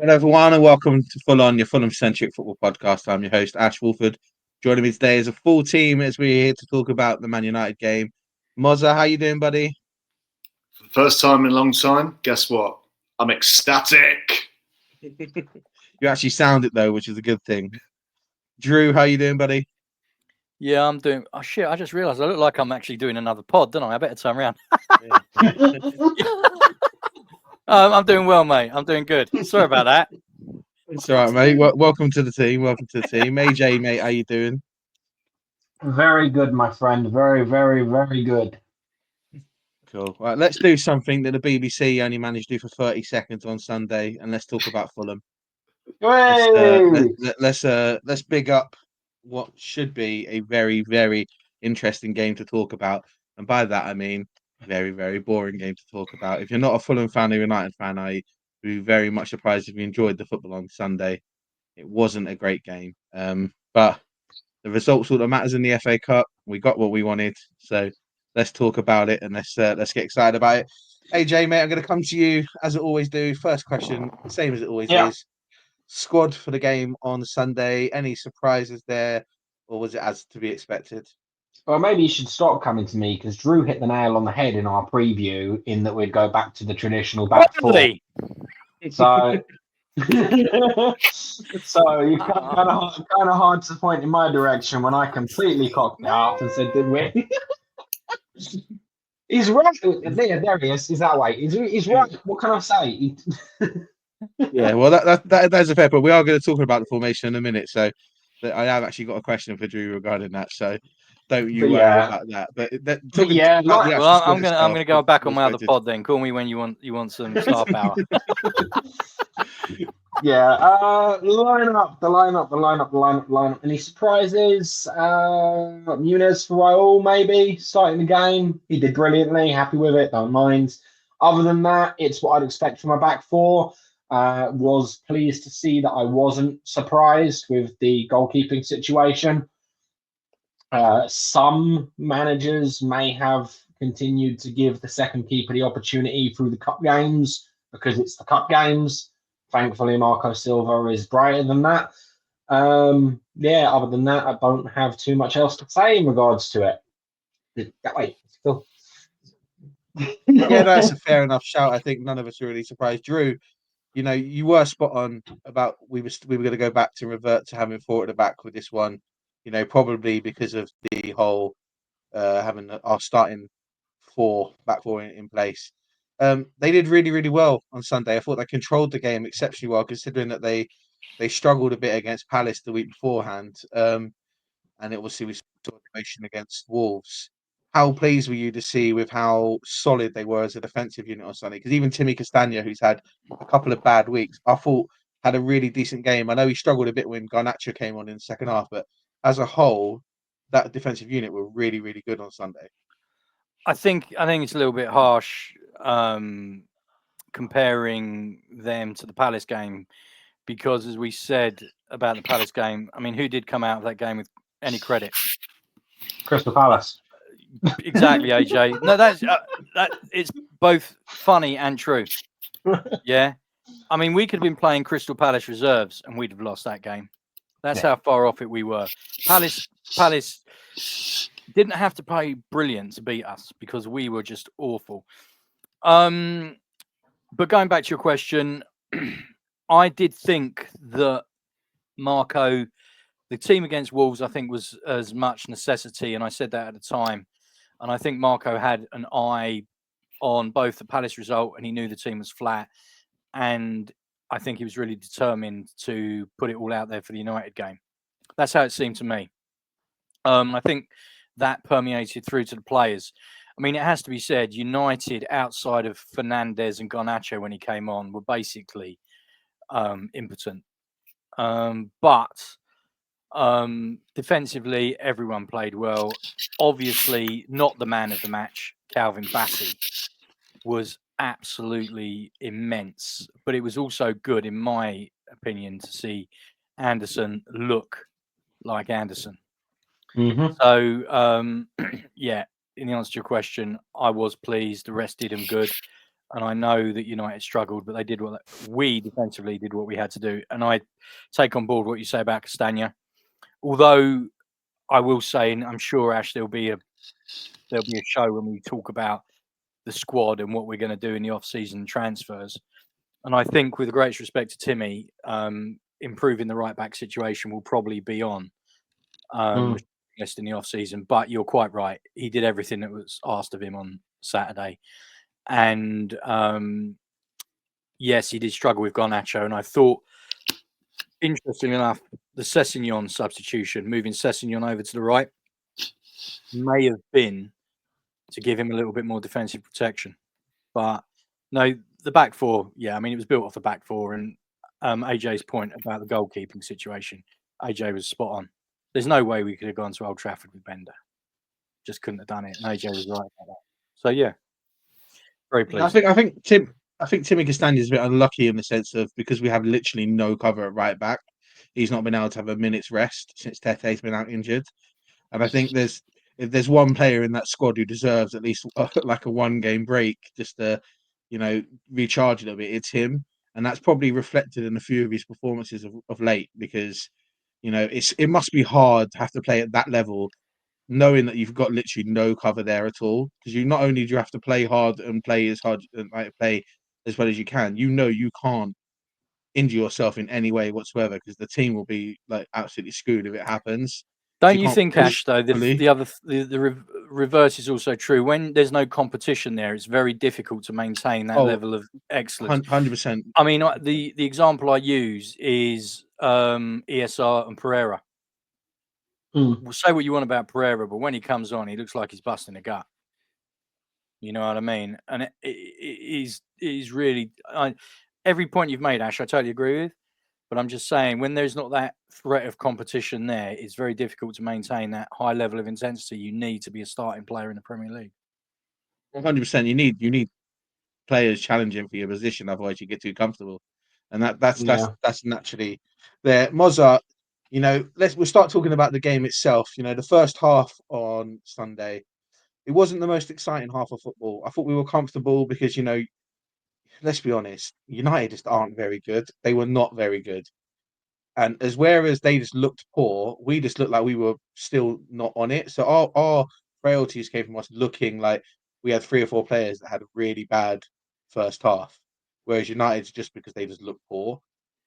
Hello, everyone, and welcome to Full-on, your Fulham-centric football podcast. I'm your host, Ash Woolford. Joining me today is a full team as we're here to talk about the Man United game. Mozza, how you doing, buddy? For the first time in a long time, guess what? I'm ecstatic. You actually sound it, though, which is a good thing. Drew, how you doing, buddy? Yeah, I'm doing... Oh, shit, I just realised I look like I'm actually doing another pod, don't I? I better turn around. I'm doing well, mate. I'm doing good. Sorry about that. It's all right, mate. Welcome to the team. AJ, mate, how you doing? Very good, my friend. Very, very, very good. Cool. Right, let's do something that the BBC only managed to do for 30 seconds on Sunday, and let's talk about Fulham. Let's big up what should be a very, very interesting game to talk about. And by that, I mean very, very boring game to talk about. If you're not a Fulham fan or United fan, I'd be very much surprised if you enjoyed the football on Sunday. It wasn't a great game. But the results all that matters in the FA Cup. We got what we wanted. So let's talk about it and let's get excited about it. AJ, mate, I'm going to come to you as I always do. First question, same as it always is. Squad for the game on Sunday. Any surprises there, or was it as to be expected? Well, maybe you should stop coming to me because Drew hit the nail on the head in our preview in that we'd go back to the traditional back four. So, so you kind of hard to point in my direction when I completely cocked it up and said, "Did we?" He's right. There he is. He's that way. He's right. What can I say? Yeah, well, that's a fair point. We are going to talk about the formation in a minute, so I have actually got a question for Drew regarding that. So don't you worry about that. I'm going to go back on my other pod then. Call me when you want some star power. The lineup. Any surprises? Nunez for Raul, maybe starting the game. He did brilliantly. Happy with it. Don't mind. Other than that, it's what I'd expect from my back four. Was pleased to see that I wasn't surprised with the goalkeeping situation. Some managers may have continued to give the second keeper the opportunity through the cup games because it's the cup games. Thankfully, Marco Silva is brighter than that. Other than that, I don't have too much else to say in regards to it. Wait, cool. Yeah, that's a fair enough shout. I think none of us are really surprised. Drew, you were spot on about we were going to go back to revert to having four at the back with this one. Probably because of the whole having our starting back four in place. They did really, really well on Sunday. I thought they controlled the game exceptionally well, considering that they struggled a bit against Palace the week beforehand. And obviously we saw information against Wolves. How pleased were you to see with how solid they were as a defensive unit on Sunday? Because even Timmy Castagna, who's had a couple of bad weeks, I thought had a really decent game. I know he struggled a bit when Garnacho came on in the second half, but as a whole, that defensive unit were really, really good on Sunday. I think it's a little bit harsh comparing them to the Palace game because, as we said about the Palace game, I mean, who did come out of that game with any credit? Crystal Palace. Exactly, AJ. No, that it's both funny and true. Yeah, I mean, we could have been playing Crystal Palace reserves and we'd have lost that game. That's how far off it we were. Palace didn't have to play brilliant to beat us because we were just awful. But going back to your question, I did think that Marco, the team against Wolves, I think was as much necessity, and I said that at the time. And I think Marco had an eye on both the Palace result and he knew the team was flat. And I think he was really determined to put it all out there for the United game. That's how it seemed to me. I think that permeated through to the players. I mean, it has to be said, United, outside of Fernandes and Garnacho when he came on, were basically impotent. But defensively, everyone played well. Obviously, not the man of the match, Calvin Bassey, was absolutely immense. But it was also good, in my opinion, to see Anderson look like Anderson. Mm-hmm. So, in the answer to your question, I was pleased. The rest did him good. And I know that United struggled, but they did we defensively did what we had to do. And I take on board what you say about Castagna. Although I will say, and I'm sure, Ash, there'll be a show when we talk about the squad and what we're going to do in the off-season transfers. And I think, with the greatest respect to Timmy, improving the right-back situation will probably be on list in the off-season. But you're quite right. He did everything that was asked of him on Saturday. And yes, he did struggle with Garnacho. And I thought, interestingly enough, the Sessegnon substitution, moving Sessegnon over to the right, may have been to give him a little bit more defensive protection. But no, the back four, yeah, I mean, it was built off the back four. And AJ's point about the goalkeeping situation, AJ was spot on. There's no way we could have gone to Old Trafford with Bender. Just couldn't have done it. And AJ was right about that. So, yeah, very pleased. I think Timmy Castagna is a bit unlucky in the sense of, because we have literally no cover at right back, he's not been able to have a minute's rest since Tete's been out injured. And I think if there's one player in that squad who deserves at least like a 1-game break just to, recharge a little bit, it's him. And that's probably reflected in a few of his performances of late, because, it must be hard to have to play at that level, knowing that you've got literally no cover there at all. Because you not only do you have to play hard and play as hard and play as well as you can, you can't injure yourself in any way whatsoever, because the team will be like absolutely screwed if it happens. Don't you think, Ash, though, the reverse is also true? When there's no competition there, it's very difficult to maintain that level of excellence. 100%. I mean, the example I use is ESR and Pereira. We'll say what you want about Pereira, but when he comes on, he looks like he's busting a gut. You know what I mean? And it is really... every point you've made, Ash, I totally agree with. But I'm just saying, when there's not that threat of competition there, it's very difficult to maintain that high level of intensity you need to be a starting player in the Premier League. 100%. You need players challenging for your position, otherwise you get too comfortable. And that's naturally there. Mozza, we'll start talking about the game itself. The first half on Sunday, it wasn't the most exciting half of football. I thought we were comfortable because, let's be honest, United just aren't very good. They were not very good. And whereas they just looked poor, we just looked like we were still not on it. So our frailties came from us looking like we had 3 or 4 players that had a really bad first half, whereas United's just because they just looked poor.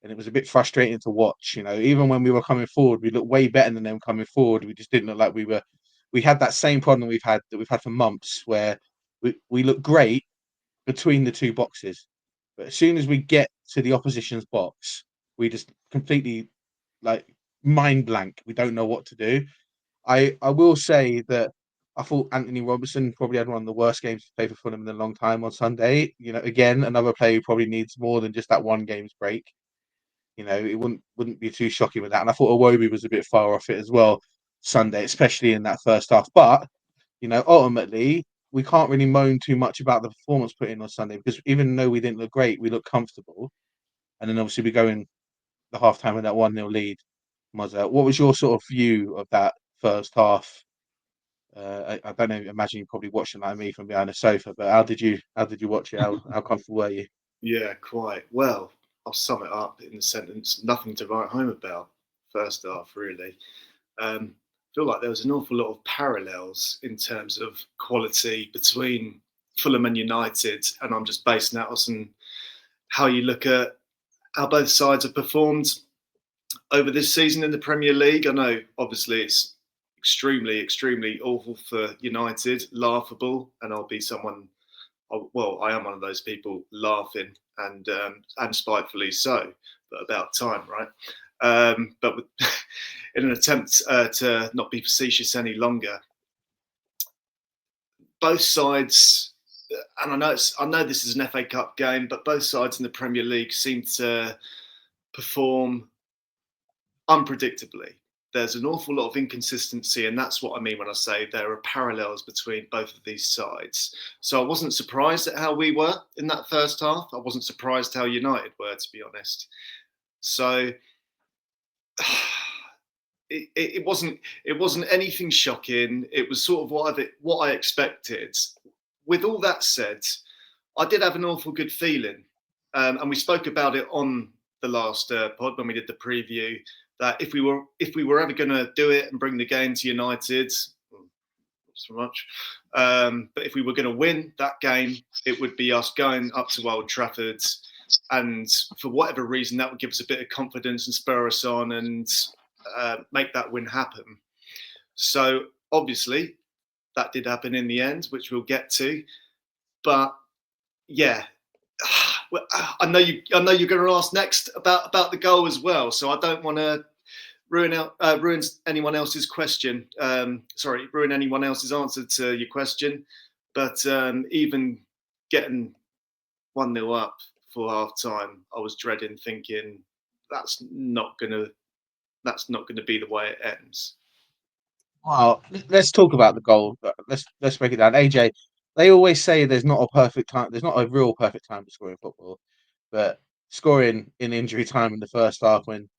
And it was a bit frustrating to watch. Even when we were coming forward, we looked way better than them coming forward. We just didn't look like we had that same problem we've had for months, where we look great between the 2 boxes. But as soon as we get to the opposition's box, we just completely mind blank. We don't know what to do. I will say that I thought Anthony Robertson probably had one of the worst games to play for Fulham in a long time on Sunday. Again, another player who probably needs more than just that 1 game's break. It wouldn't be too shocking with that. And I thought Iwobi was a bit far off it as well Sunday, especially in that first half. But, ultimately, we can't really moan too much about the performance put in on Sunday, because even though we didn't look great, we looked comfortable. And then obviously we go in the half-time with that 1-0 lead. Mozza, what was your sort of view of that first half? I don't know. Imagine you probably watched it like me from behind a sofa. But how did you watch it? How comfortable were you? Yeah, quite. Well, I'll sum it up in a sentence: nothing to write home about. First half, really. I feel like there was an awful lot of parallels in terms of quality between Fulham and United, and I'm just basing that on how you look at how both sides have performed over this season in the Premier League. I know, obviously, it's extremely, extremely awful for United, laughable, and I'll be someone. Well, I am one of those people laughing, and spitefully so, but about time, right? But in an attempt to not be facetious any longer, both sides, and I know this is an FA Cup game, but both sides in the Premier League seem to perform unpredictably. There's an awful lot of inconsistency, and that's what I mean when I say there are parallels between both of these sides. So I wasn't surprised at how we were in that first half. I wasn't surprised how United were, to be honest. So it wasn't anything shocking. It was sort of what I expected. With all that said, I did have an awful good feeling, and we spoke about it on the last pod when we did the preview, that if we were ever going to do it and bring the game to United, not so much, but if we were going to win that game, it would be us going up to Old Trafford, and for whatever reason, that would give us a bit of confidence and spur us on and make that win happen. So obviously, that did happen in the end, which we'll get to. But yeah, I know you're going to ask next about the goal as well. So I don't want to ruin anyone else's question. Ruin anyone else's answer to your question. But even getting 1-0 up for half time, I was dreading, thinking that's not gonna be the way it ends. Well, let's talk about the goal. Let's break it down. AJ, they always say there's not a perfect time. There's not a real perfect time to score in football, but scoring in injury time in the first half, when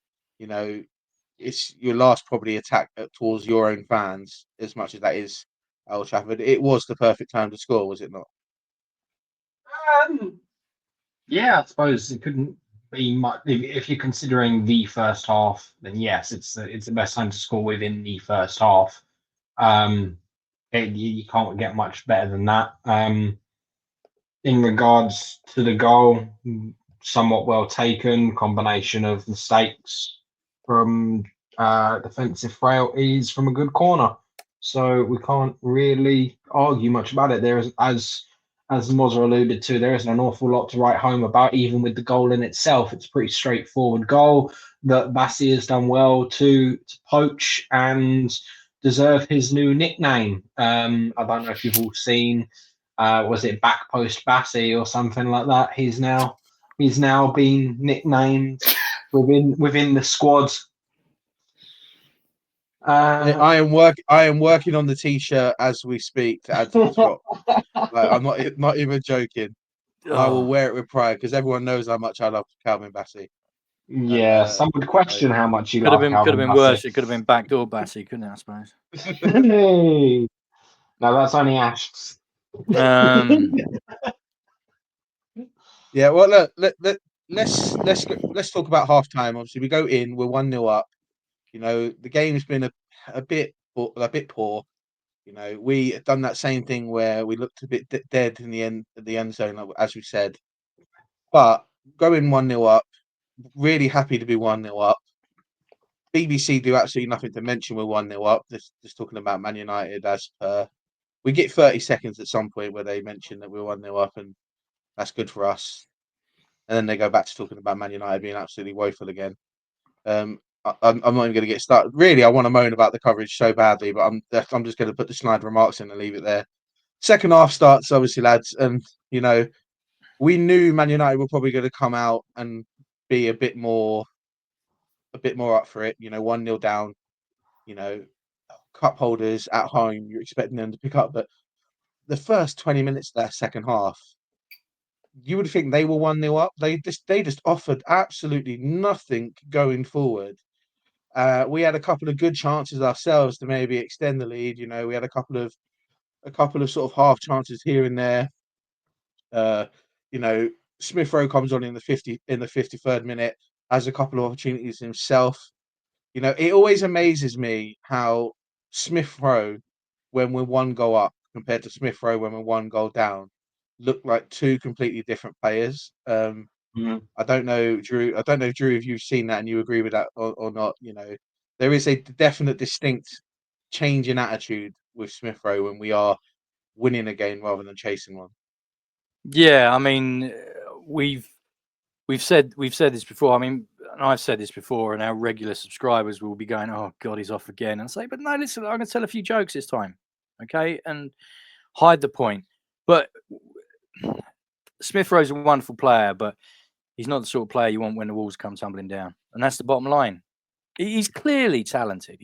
it's your last probably attack towards your own fans, as much as that is Old Trafford, it was the perfect time to score, was it not? Yeah, I suppose it couldn't be much. If you're considering the first half, then yes, it's the best time to score within the first half. You can't get much better than that. In regards to the goal, somewhat well taken, combination of mistakes from defensive frailties from a good corner. So we can't really argue much about it. There is, as Mozza alluded to, there isn't an awful lot to write home about, even with the goal in itself. It's a pretty straightforward goal that Bassey has done well to poach and deserve his new nickname. I don't know if you've all seen, was it Back Post Bassey or something like that? He's now been nicknamed within the squad. I am working on the T-shirt as we speak to add to the shop. Like, I'm not even joking. And I will wear it with pride because everyone knows how much I love Calvin Bassey. Yeah, some would question how much you love Calvin. Could have been worse. It could have been backdoor Bassey, couldn't it? I suppose. Hey. No, that's only Ash. Yeah, well, look, let's talk about half time. Obviously, we go in, we're 1-0 up. The game's been a bit poor. We done that same thing where we looked a bit dead in the end zone, as we said. But going 1-0 up, really happy to be 1-0 up. BBC do absolutely nothing to mention we're 1-0 up. Just talking about Man United as per. We get 30 seconds at some point where they mention that we're 1-0 up, and that's good for us. And then they go back to talking about Man United being absolutely woeful again. I'm not even going to get started. Really, I want to moan about the coverage so badly, but I'm just going to put the snide remarks in and leave it there. Second half starts, obviously, lads, and we knew Man United were probably going to come out and be a bit more up for it. 1-0 down. Cup holders at home, you're expecting them to pick up, but the first 20 minutes of that second half, you would think they were 1-0 up. They just offered absolutely nothing going forward. We had a couple of good chances ourselves to maybe extend the lead. We had a couple of sort of half chances here and there. Smith Rowe comes on in the 53rd minute, has a couple of opportunities himself. It always amazes me how Smith Rowe, when we're 1 goal up, compared to Smith Rowe when we're 1 goal down, look like two completely different players. I don't know, Drew. If you've seen that and you agree with that or not. There is a definite, distinct change in attitude with Smith Rowe when we are winning a game rather than chasing one. Yeah, I mean, we've said this before. I mean, and I've said this before, and our regular subscribers will be going, "Oh God, he's off again." And I say, "But no, listen, I'm going to tell a few jokes this time, okay, and hide the point." But Smith Rowe's a wonderful player, but he's not the sort of player you want when the walls come tumbling down, and that's the bottom line. He's clearly talented.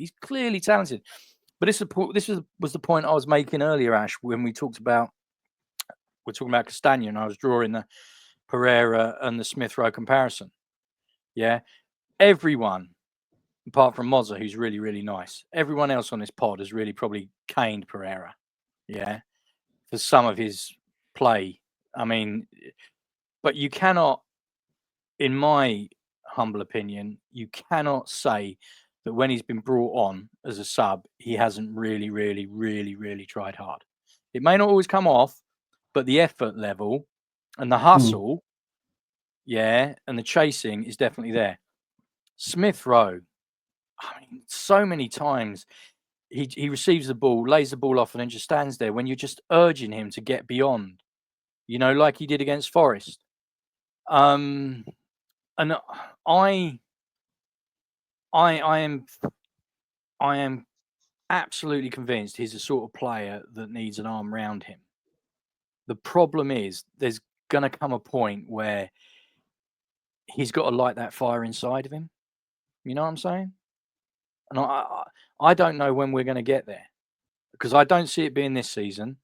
But this was the point I was making earlier, Ash, when we're talking about Castagna, and I was drawing the Pereira and the Smith Rowe comparison. Yeah, everyone apart from Mozza, who's really, really nice, everyone else on this pod has really probably caned Pereira. Yeah, for some of his play I mean, but you cannot, in my humble opinion, you cannot say that when he's been brought on as a sub, he hasn't really tried hard. It may not always come off, but the effort level and the hustle, and the chasing is definitely there. Smith Rowe, I mean, so many times he receives the ball, lays the ball off, and then just stands there when you're just urging him to get beyond, like he did against Forest. And I am absolutely convinced he's the sort of player that needs an arm round him. The problem is there's going to come a point where he's got to light that fire inside of him. You know what I'm saying? And I don't know when we're going to get there, because I don't see it being this season.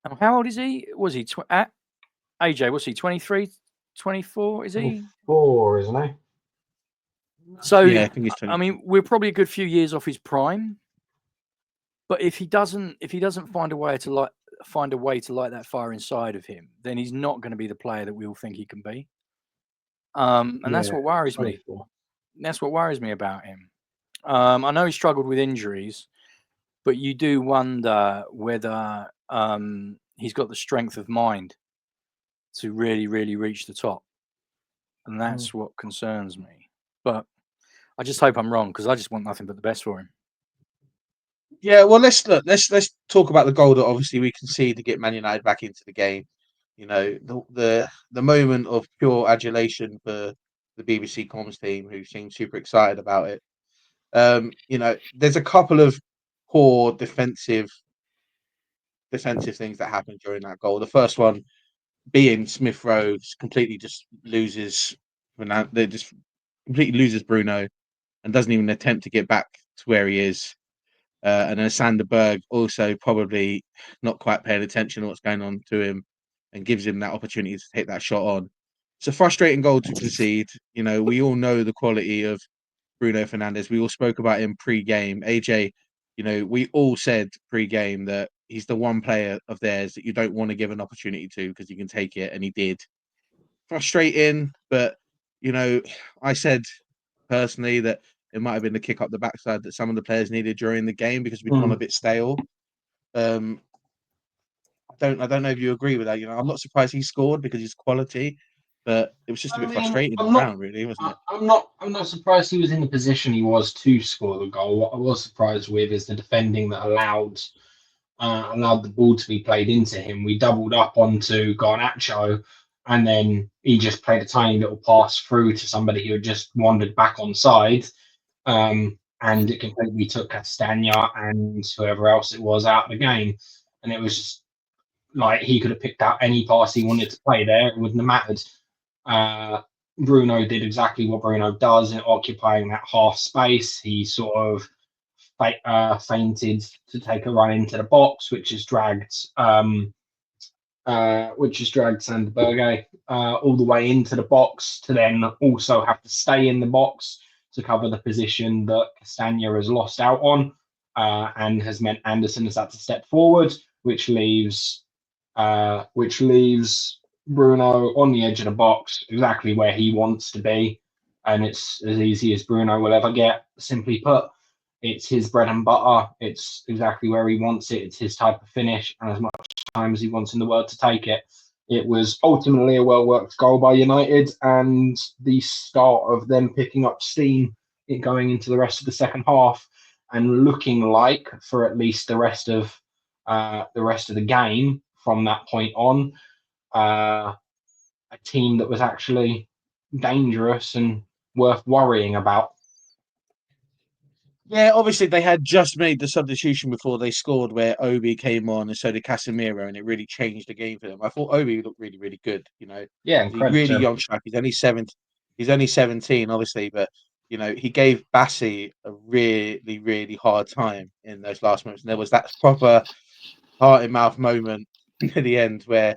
And how old is he? Was he AJ? Was he 23, 24? Is he 24? Isn't he? So Yeah, I think he's 20. I mean, we're probably a good few years off his prime. But if he doesn't find a way to light that fire inside of him, then he's not going to be the player that we all think he can be. And that's what worries me. That's what worries me about him. I know he struggled with injuries, but you do wonder whether he's got the strength of mind to really reach the top. And that's what concerns me. But I just hope I'm wrong, because I just want nothing but the best for him. Yeah, well, let's talk about the goal that obviously we conceded to get Man United back into the game. The moment of pure adulation for the BBC comms team, who seemed super excited about it. There's a couple of poor defensive things that happened during that goal. The first one being Smith Rowe completely just loses Bruno and doesn't even attempt to get back to where he is. And then Sander Berg also probably not quite paying attention to what's going on to him and gives him that opportunity to take that shot on. It's a frustrating goal to concede. We all know the quality of Bruno Fernandes. We all spoke about him pre-game. AJ, we all said pre-game that he's the one player of theirs that you don't want to give an opportunity to because you can take it, and he did. Frustrating, but, I said personally that it might have been the kick up the backside that some of the players needed during the game because we'd gone a bit stale. I don't know if you agree with that. I'm not surprised he scored because he's quality, but it was just a bit frustrating all round, really, wasn't it? I'm not surprised he was in the position he was to score the goal. What I was surprised with is the defending that allowed the ball to be played into him. We doubled up onto Garnacho, and then he just played a tiny little pass through to somebody who had just wandered back onside. And it completely took Castagna and whoever else it was out of the game. And it was just like he could have picked out any pass he wanted to play there. It wouldn't have mattered. Bruno did exactly what Bruno does in occupying that half space. He sort of feinted to take a run into the box, which has dragged Sander Berge all the way into the box, to then also have to stay in the box to cover the position that Castagna has lost out on, and has meant Anderson has had to step forward, which leaves Bruno on the edge of the box, exactly where he wants to be, and it's as easy as Bruno will ever get. Simply put, it's his bread and butter. It's exactly where he wants it. It's his type of finish, and as much time as he wants in the world to take it. It was ultimately a well-worked goal by United, and the start of them picking up steam going into the rest of the second half, and looking like, for at least the rest of the game from that point on, a team that was actually dangerous and worth worrying about. Yeah, obviously they had just made the substitution before they scored, where Obi came on and so did Casemiro, and it really changed the game for them. I thought Obi looked really good. Yeah, he's a really young striker. He's only 17, obviously, but he gave Bassey a really hard time in those last moments. And there was that proper heart in mouth moment at the end where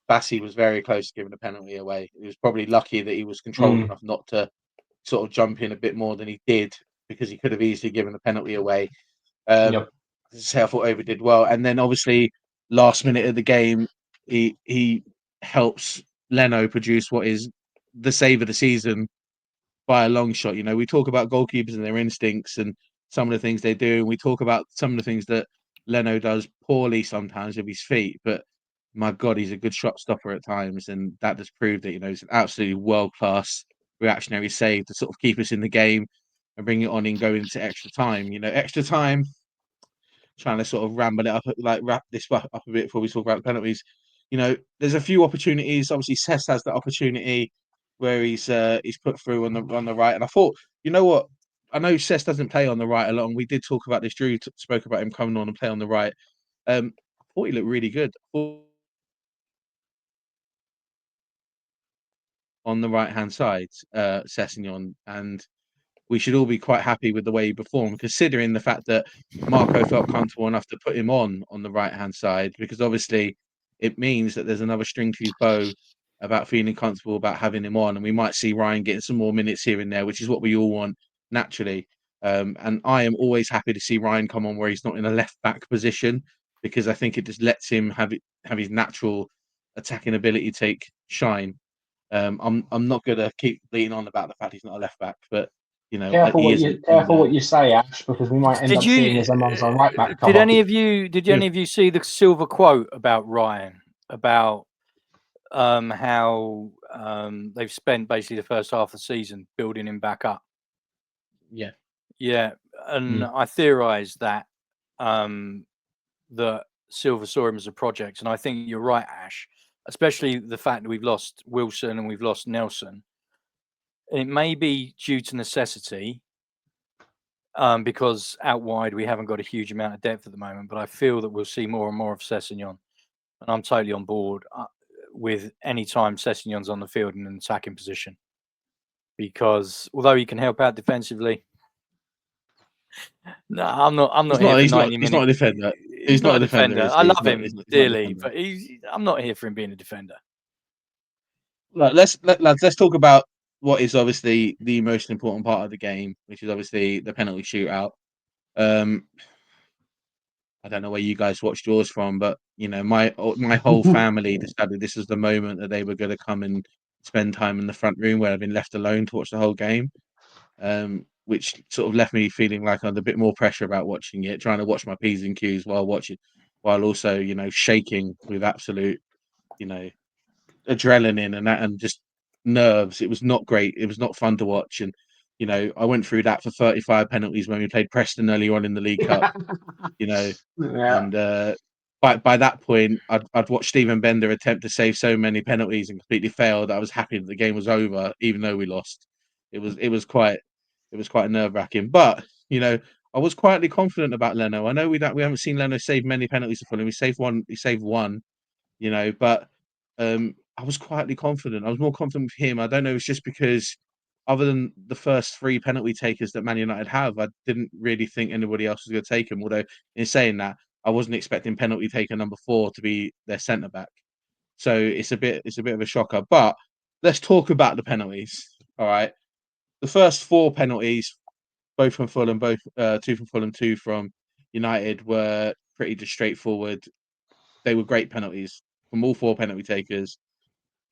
Bassey was very close to giving a penalty away. He was probably lucky that he was controlled enough not to sort of jump in a bit more than he did, because he could have easily given the penalty away. As I say, I thought Obi did well. And then obviously last minute of the game, he helps Leno produce what is the save of the season by a long shot. You know, we talk about goalkeepers and their instincts and some of the things they do, and we talk about some of the things that Leno does poorly sometimes with his feet, but my God, he's a good shot stopper at times, and that just proved that, you know, he's an absolutely world-class reactionary save to sort of keep us in the game and bring it on and go into extra time. You know, extra time, trying to sort of ramble it up, like wrap this up a bit before we talk about the penalties. You know, there's a few opportunities. Obviously, Cesc has that opportunity where he's put through on the right, and I thought, you know what? I know Cesc doesn't play on the right a lot, and we did talk about this. Drew spoke about him coming on and play on the right. I thought he looked really good on the right-hand side, Sessegnon, and we should all be quite happy with the way he performed, considering the fact that Marco felt comfortable enough to put him on the right-hand side, because obviously it means that there's another string to his bow about feeling comfortable about having him on, and we might see Ryan getting some more minutes here and there, which is what we all want naturally. And I am always happy to see Ryan come on where he's not in a left-back position, because I think it just lets him have his natural attacking ability take shine. I'm not gonna keep leaning on about the fact he's not a left back, but you know, Careful he what isn't. you say, Ash, because we might end Did up seeing you? his alongside right back Did cover. any of you? Did any of you see the silver quote about Ryan about how they've spent basically the first half of the season building him back up? Yeah, Yeah, and I theorised that that Silva saw him as a project, and I think you're right, Ash. Especially the fact that we've lost Wilson and we've lost Nelson. It may be due to necessity, because out wide we haven't got a huge amount of depth at the moment. But I feel that we'll see more and more of Sessegnon, and I'm totally on board with any time Sessegnon's on the field in an attacking position, because although he can help out defensively, no, I'm not here for 90 minutes. He's not a defender. He's not a defender. I love him dearly, but but I'm not here for him being a defender. Let's talk about what is obviously the most important part of the game, which is obviously the penalty shootout. I don't know where you guys watched yours from, but you know, my whole family decided this was the moment that they were going to come and spend time in the front room where I've been left alone to watch the whole game, which sort of left me feeling like I had a bit more pressure about watching it, trying to watch my P's and Q's while watching, while also, you know, shaking with absolute, you know, adrenaline and just nerves. It was not great. It was not fun to watch, and you know, I went through that for 35 penalties when we played Preston earlier on in the League Cup. You know, and by that point, I'd watched Stephen Bender attempt to save so many penalties and completely failed. I was happy that the game was over, even though we lost. It was quite nerve-wracking. But you know, I was quietly confident about Leno. I know we haven't seen Leno save many penalties for Fulham. He saved one. You know, but I was quietly confident. I was more confident with him. I don't know. It's just because, other than the first three penalty takers that Man United have, I didn't really think anybody else was going to take them. Although, in saying that, I wasn't expecting penalty taker number 4 to be their centre back. So it's a bit of a shocker. But let's talk about the penalties. All right, the first 4 penalties, both from Fulham, 2 from Fulham, 2 from United, were pretty just straightforward. They were great penalties from all 4 penalty takers.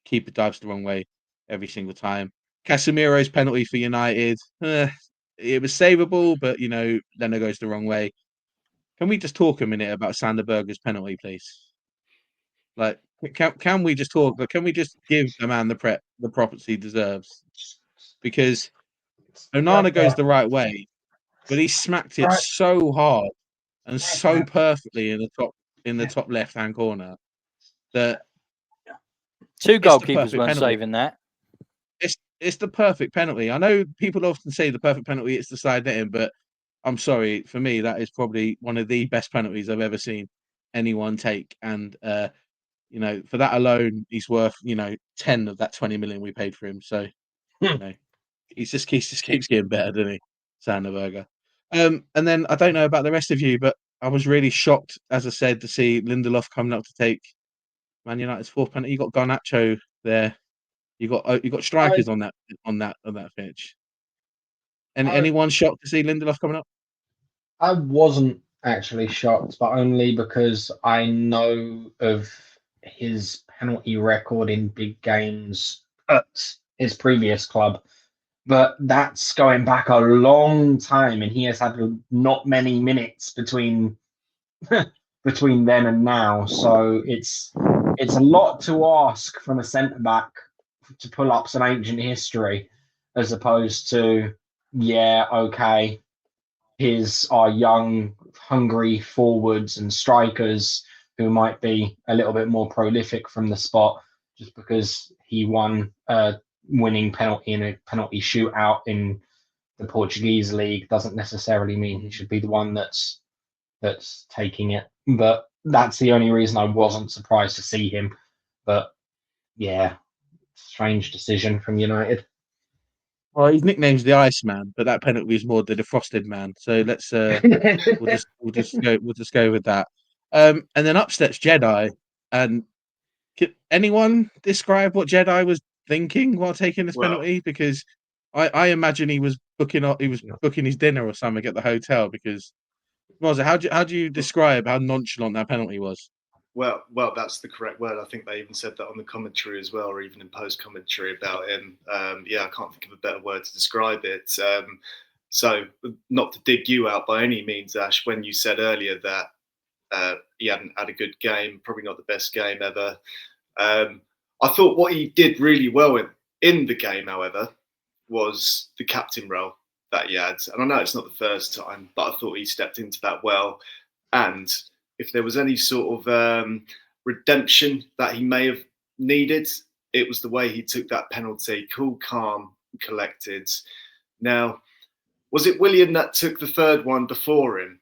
Keeper dives the wrong way every single time. Casemiro's penalty for United, it was savable, but you know, Leno goes the wrong way. Can we just talk a minute about Sander Berge's penalty, please? Like, can we just talk? Can we just give the man the props he deserves? Because Onana goes the right way, but he smacked it so hard and so perfectly in the top left hand corner that 2 goalkeepers weren't saving that. It's the perfect penalty. I know people often say the perfect penalty is the side netting, but I'm sorry, for me that is probably one of the best penalties I've ever seen anyone take. And you know, for that alone, he's worth, you know, 10 of that 20 million we paid for him. So you know, he just keeps getting better, doesn't he, Sander Berge? And then I don't know about the rest of you, but I was really shocked, as I said, to see Lindelof coming up to take Man United's 4th penalty. You got Garnacho there. You got strikers on that pitch. And anyone shocked to see Lindelof coming up? I wasn't actually shocked, but only because I know of his penalty record in big games at his previous club. But that's going back a long time, and he has had not many minutes between between then and now. So it's a lot to ask from a centre back to pull up some ancient history, as opposed to okay, here's our young, hungry forwards and strikers who might be a little bit more prolific from the spot just because he won a winning penalty in a penalty shootout in the Portuguese league doesn't necessarily mean he should be the one that's taking it. But that's the only reason I wasn't surprised to see him. But yeah, strange decision from United. Well, his nickname's the Iceman, but that penalty is more the defrosted man. So let's we'll just go with that. And then up steps Jedi. And can anyone describe what Jedi was thinking while taking this penalty? Because I imagine he was booking his dinner or something at the hotel. Because Mozza, how do you describe how nonchalant that penalty was? Well, that's the correct word. I think they even said that on the commentary as well, or even in post commentary about him. I can't think of a better word to describe it. So, not to dig you out by any means, Ash, when you said earlier that he hadn't had a good game, probably not the best game ever. I thought what he did really well in the game, however, was the captain role that he had. And I know it's not the first time, but I thought he stepped into that well. And if there was any sort of redemption that he may have needed, it was the way he took that penalty, cool, calm, collected. Now, was it Willian that took the third one before him?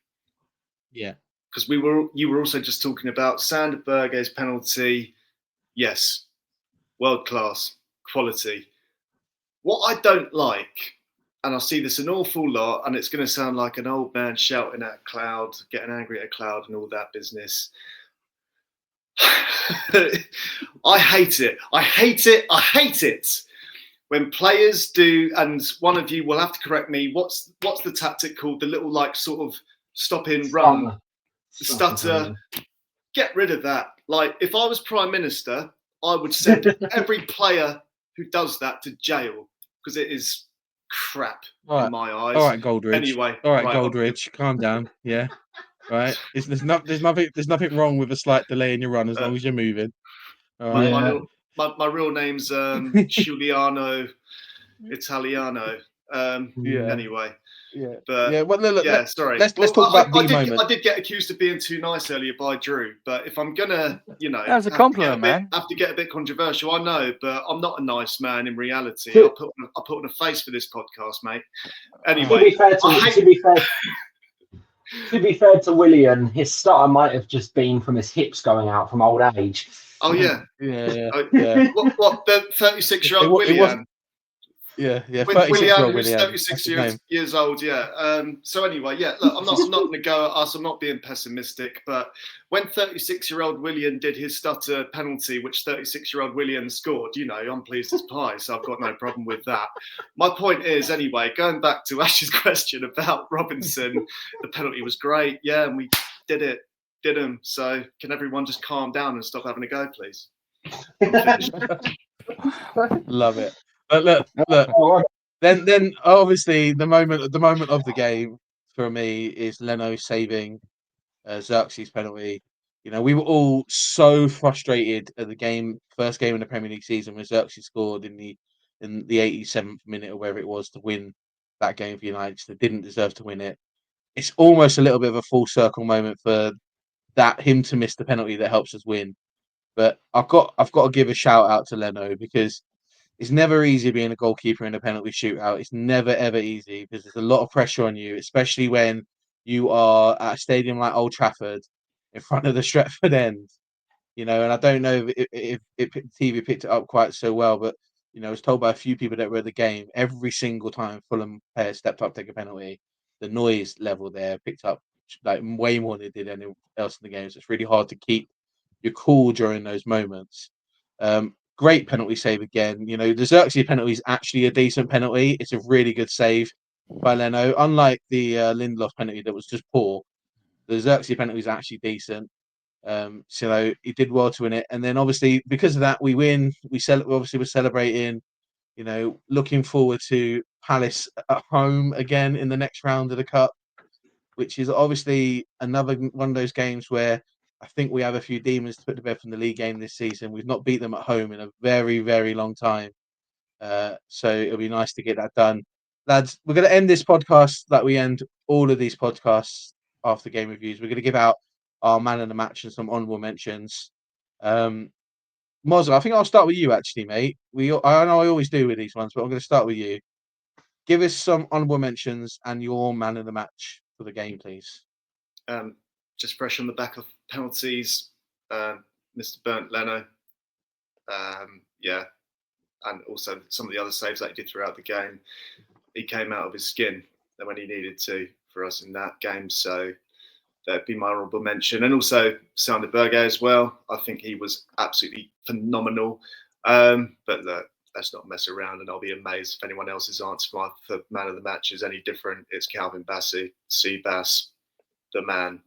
Yeah. Because you were also just talking about Sander Berge's penalty. Yes, world class, quality. What I don't like, and I see this an awful lot, and it's going to sound like an old man shouting at a cloud, getting angry at a cloud and all that business. I hate it. I hate it. I hate it. When players do, and one of you will have to correct me, what's the tactic called? The little sort of stop in, run, stutter. Get rid of that. Like, if I was Prime Minister, I would send every player who does that to jail because it is crap in my eyes. All right, Goldridge. Anyway, all right, Goldridge, calm down. Yeah, right. There's nothing wrong with a slight delay in your run as long as you're moving. All right. My real name's Giuliano Italiano. Anyway. Yeah. But yeah. Well, look, sorry. Let's talk about the moment. I did get accused of being too nice earlier by Drew, but if I'm gonna, that was a compliment, man. Have to get a bit controversial. I know, but I'm not a nice man in reality. I put on a face for this podcast, mate. Anyway, to be fair to Willian, his stutter might have just been from his hips going out from old age. Oh yeah, yeah. What the 36-year-old Willian? Yeah. Willian, who's 36 years old. Yeah. So anyway, look, I'm not going to go at us. I'm not being pessimistic, but when 36-year-old Willian did his stutter penalty, which 36-year-old Willian scored, I'm pleased as pie. So I've got no problem with that. My point is, anyway, going back to Ash's question about Robinson, the penalty was great. Yeah, and we did him. So can everyone just calm down and stop having a go, please? Love it. But look. Then obviously the moment of the game for me is Leno saving Xerxes' penalty. We were all so frustrated at the first game in the Premier League season when Xerxes scored in the 87th minute or wherever it was to win that game for United. They didn't deserve to win it. It's almost a little bit of a full circle moment for him to miss the penalty that helps us win. But I've got to give a shout out to Leno because it's never easy being a goalkeeper in a penalty shootout. It's never, ever easy because there's a lot of pressure on you, especially when you are at a stadium like Old Trafford in front of the Stretford end. And I don't know if TV picked it up quite so well, but, I was told by a few people that were at the game, every single time Fulham players stepped up to take a penalty, the noise level there picked up way more than it did anything else in the game. So it's really hard to keep your cool during those moments. Great penalty save again. The Xerxes penalty is actually a decent penalty. It's a really good save by Leno. Unlike the Lindelof penalty that was just poor, the Xerxes penalty is actually decent. So he did well to win it, and then obviously because of that we win. Obviously we're celebrating. Looking forward to Palace at home again in the next round of the cup, which is obviously another one of those games where I think we have a few demons to put to bed from the league game this season. We've not beat them at home in a very, very long time. So it'll be nice to get that done. Lads, we're going to end this podcast like we end all of these podcasts after game reviews. We're going to give out our man of the match and some honourable mentions. Mozza, I think I'll start with you actually, mate. I know I always do with these ones, but I'm going to start with you. Give us some honourable mentions and your man of the match for the game, please. Just fresh on the back of penalties, Mr. Bernd Leno. And also some of the other saves that he did throughout the game. He came out of his skin when he needed to for us in that game. So that'd be my honourable mention. And also Sander Berge as well. I think he was absolutely phenomenal. But look, let's not mess around, and I'll be amazed if anyone else's answer for man of the match is any different. It's Calvin Bassey, C-Bass, the man.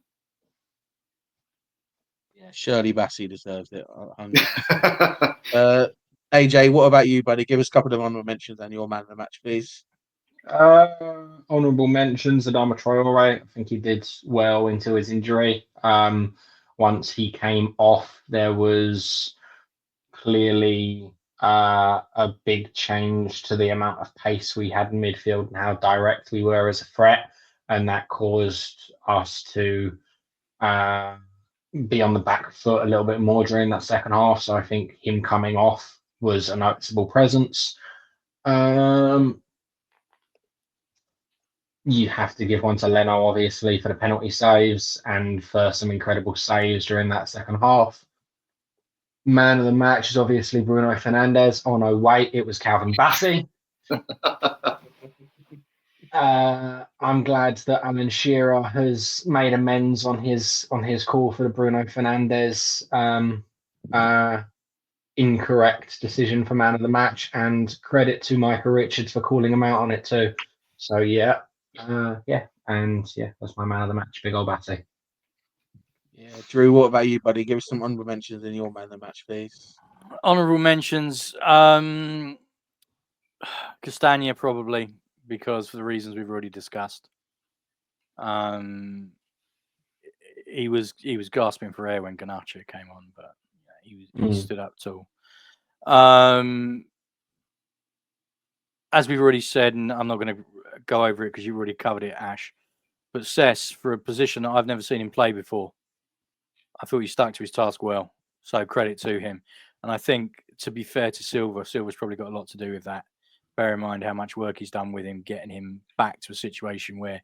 Yeah, Shirley Bassey deserves it. AJ, what about you, buddy? Give us a couple of honourable mentions and your man of the match, please. Honourable mentions, Adama Traore. I think he did well until his injury. Once he came off, there was clearly a big change to the amount of pace we had in midfield and how direct we were as a threat, and that caused us to be on the back foot a little bit more during that second half. So I think him coming off was a noticeable presence. You have to give one to Leno, obviously, for the penalty saves and for some incredible saves during that second half. Man of the match is obviously Bruno Fernandes. Oh no, wait, it was Calvin Bassey. I'm glad that Alan Shearer has made amends on his call for the Bruno Fernandes incorrect decision for man of the match, and credit to Micah Richards for calling him out on it too. So that's my man of the match, big old Bassey. Yeah, Drew, what about you, buddy? Give us some honourable mentions in your man of the match, please. Honourable mentions, Castagna probably, because for the reasons we've already discussed. He was gasping for air when Garnacho came on, but he stood up tall. As we've already said, and I'm not going to go over it because you've already covered it, Ash, but Cess, for a position that I've never seen him play before, I thought he stuck to his task well. So credit to him. And I think, to be fair to Silva's probably got a lot to do with that. Bear in mind how much work he's done with him, getting him back to a situation where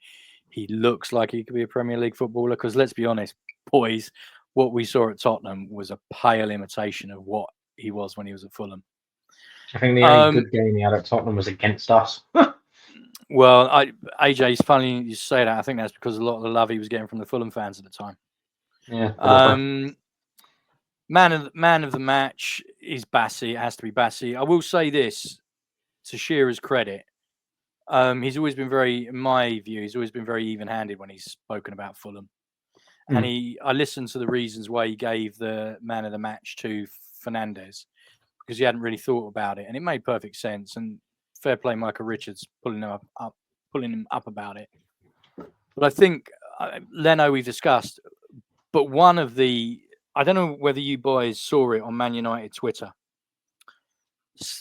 he looks like he could be a Premier League footballer. Because let's be honest, boys, what we saw at Tottenham was a pale imitation of what he was when he was at Fulham. I think the only good game he had at Tottenham was against us. Well, AJ, it's funny you say that. I think that's because a lot of the love he was getting from the Fulham fans at the time. Yeah. Man of the match is Bassey. It has to be Bassey. I will say this to Shearer's credit. He's always been in my view, he's always been very even-handed when he's spoken about Fulham. And I listened to the reasons why he gave the man of the match to Fernandes, because he hadn't really thought about it, and it made perfect sense. And fair play, Micah Richards pulling him up about it. But I think Leno we've discussed, but one of the, I don't know whether you boys saw it on Man United Twitter,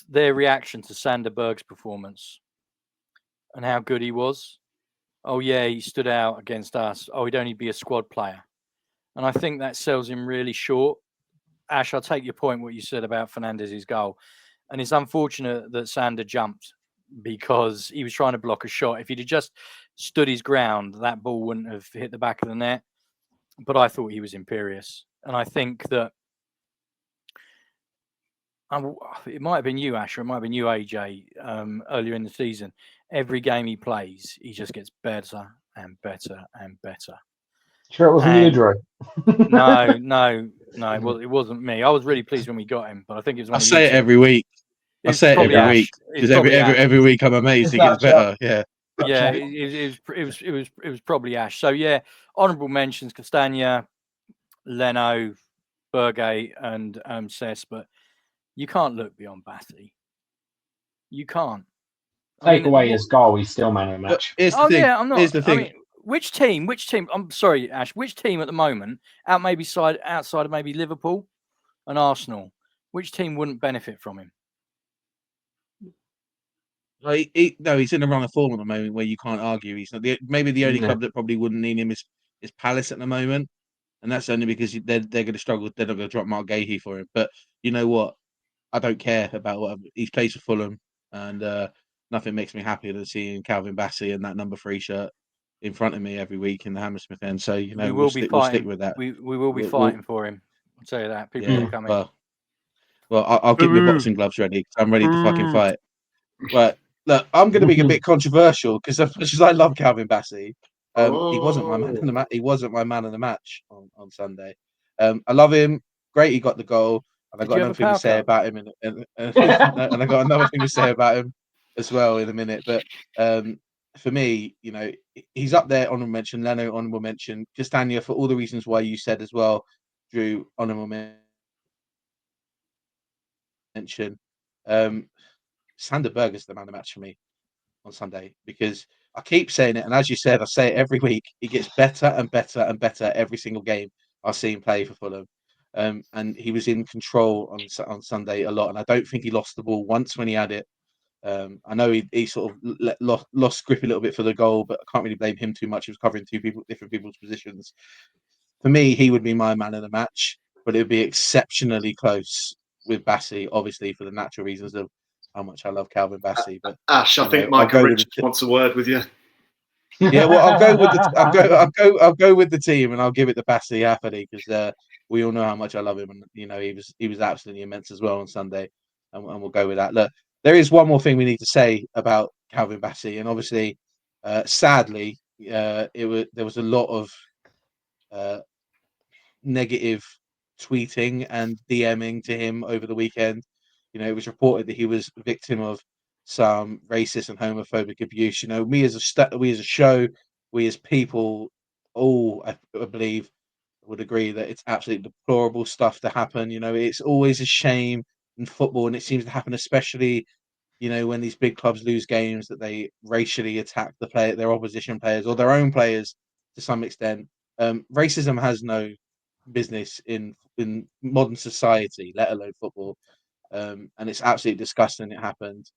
their reaction to Sander Berg's performance and how good he was. Oh yeah, he stood out against us. Oh, he'd only be a squad player. And I think that sells him really short. Ash, I'll take your point, what you said about Fernandes' goal. And it's unfortunate that Sander jumped because he was trying to block a shot. If he'd have just stood his ground, that ball wouldn't have hit the back of the net. But I thought he was imperious. And I think that it might have been you, Ash, or it might have been you, AJ, earlier in the season. Every game he plays, he just gets better and better and better. Sure, it wasn't you, Drew. No. Well, it wasn't me. I was really pleased when we got him, but I think it was. I say it every week. I say it every week because every week I'm amazed he gets better. Yeah. Yeah, it was probably Ash. So yeah, honourable mentions: Castagna, Leno, Bergay, and Cess, but you can't look beyond Bassey. You can't. Take away his goal, he's still man of the match. Here's the thing. Yeah, I'm not. Here's the thing. I mean, which team? I'm sorry, Ash. Which team at the moment, outside of maybe Liverpool and Arsenal, which team wouldn't benefit from him? No, he's in the run of form at the moment where you can't argue. He's not maybe the only club that probably wouldn't need him is Palace at the moment, and that's only because they're going to struggle. They're not going to drop Mark Gahey for him. But you know what? I don't care about what he's plays for Fulham, and nothing makes me happier than seeing Calvin Bassey in that number 3 shirt in front of me every week in the Hammersmith end. So you know we'll stick with that. We will be fighting for him. I'll tell you that. People are coming. Well, I'll keep my boxing gloves ready because I'm ready to fucking fight. Right. Look, I'm going to be a bit controversial because as much as I love Calvin Bassey, he wasn't my man in the match. He wasn't my man of the match on Sunday. I love him. Great, he got the goal, and I got another thing to say about him, and I got another thing to say about him as well in a minute. But for me, you know, he's up there. Honourable mention, Leno. Honourable mention, Castagna for all the reasons why you said as well. Drew, honourable mention. Sander Berger's the man of the match for me on Sunday because I keep saying it, and as you said, I say it every week. He gets better and better and better every single game I see him play for Fulham, and he was in control on Sunday a lot. And I don't think he lost the ball once when he had it. I know he sort of lost grip a little bit for the goal, but I can't really blame him too much. He was covering different people's positions. For me, he would be my man of the match, but it would be exceptionally close with Bassey, obviously for the natural reasons of how much I love Calvin Bassey. But Ash, I think Michael Richards wants a word with you. Yeah, well, I'll go with the team, and I'll give it to Bassey happily because we all know how much I love him, and you know he was absolutely immense as well on Sunday, and we'll go with that. Look, there is one more thing we need to say about Calvin Bassey, and obviously, sadly, there was a lot of negative tweeting and DMing to him over the weekend. You know, it was reported that he was a victim of some racist and homophobic abuse. You know, we as a show, we as people, all I believe would agree that it's absolutely deplorable stuff to happen. You know, it's always a shame in football, and it seems to happen especially, you know, when these big clubs lose games that they racially attack their opposition players or their own players to some extent. Racism has no business in modern society, let alone football. And it's absolutely disgusting it happened.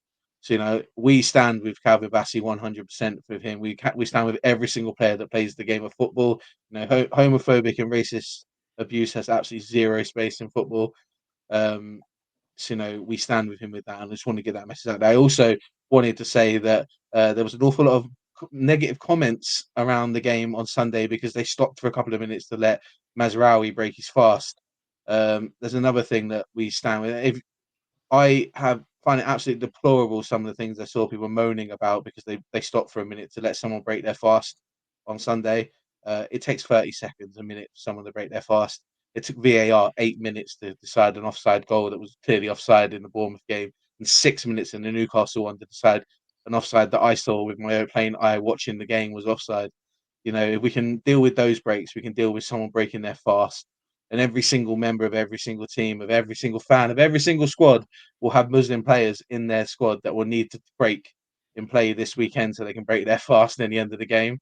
So, you know, we stand with Calvin Bassey 100% with him. We stand with every single player that plays the game of football. You know, homophobic and racist abuse has absolutely zero space in football. So, you know, we stand with him with that. And I just want to get that message out. I also wanted to say that there was an awful lot of negative comments around the game on Sunday because they stopped for a couple of minutes to let Mazraoui break his fast. There's another thing that we stand with. I find it absolutely deplorable some of the things I saw people moaning about because they stopped for a minute to let someone break their fast on Sunday. It takes 30 seconds, a minute for someone to break their fast. It took VAR 8 minutes to decide an offside goal that was clearly offside in the Bournemouth game, and 6 minutes in the Newcastle one to decide an offside that I saw with my own plain eye watching the game was offside. You know, if we can deal with those breaks, we can deal with someone breaking their fast. And every single member of every single team, of every single fan, of every single squad will have Muslim players in their squad that will need to break in play this weekend so they can break their fast at the end of the game.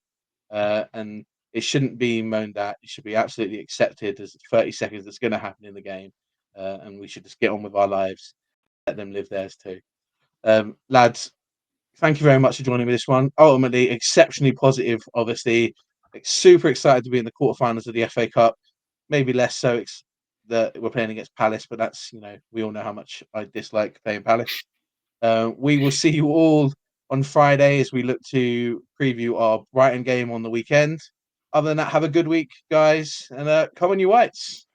And it shouldn't be moaned at. It should be absolutely accepted as 30 seconds that's going to happen in the game. And we should just get on with our lives, let them live theirs too. Lads, thank you very much for joining me this one. Ultimately, exceptionally positive, obviously. Super excited to be in the quarterfinals of the FA Cup. Maybe less so that we're playing against Palace, but that's, you know, we all know how much I dislike playing Palace. We will see you all on Friday as we look to preview our Brighton game on the weekend. Other than that, have a good week, guys, and come on, you Whites.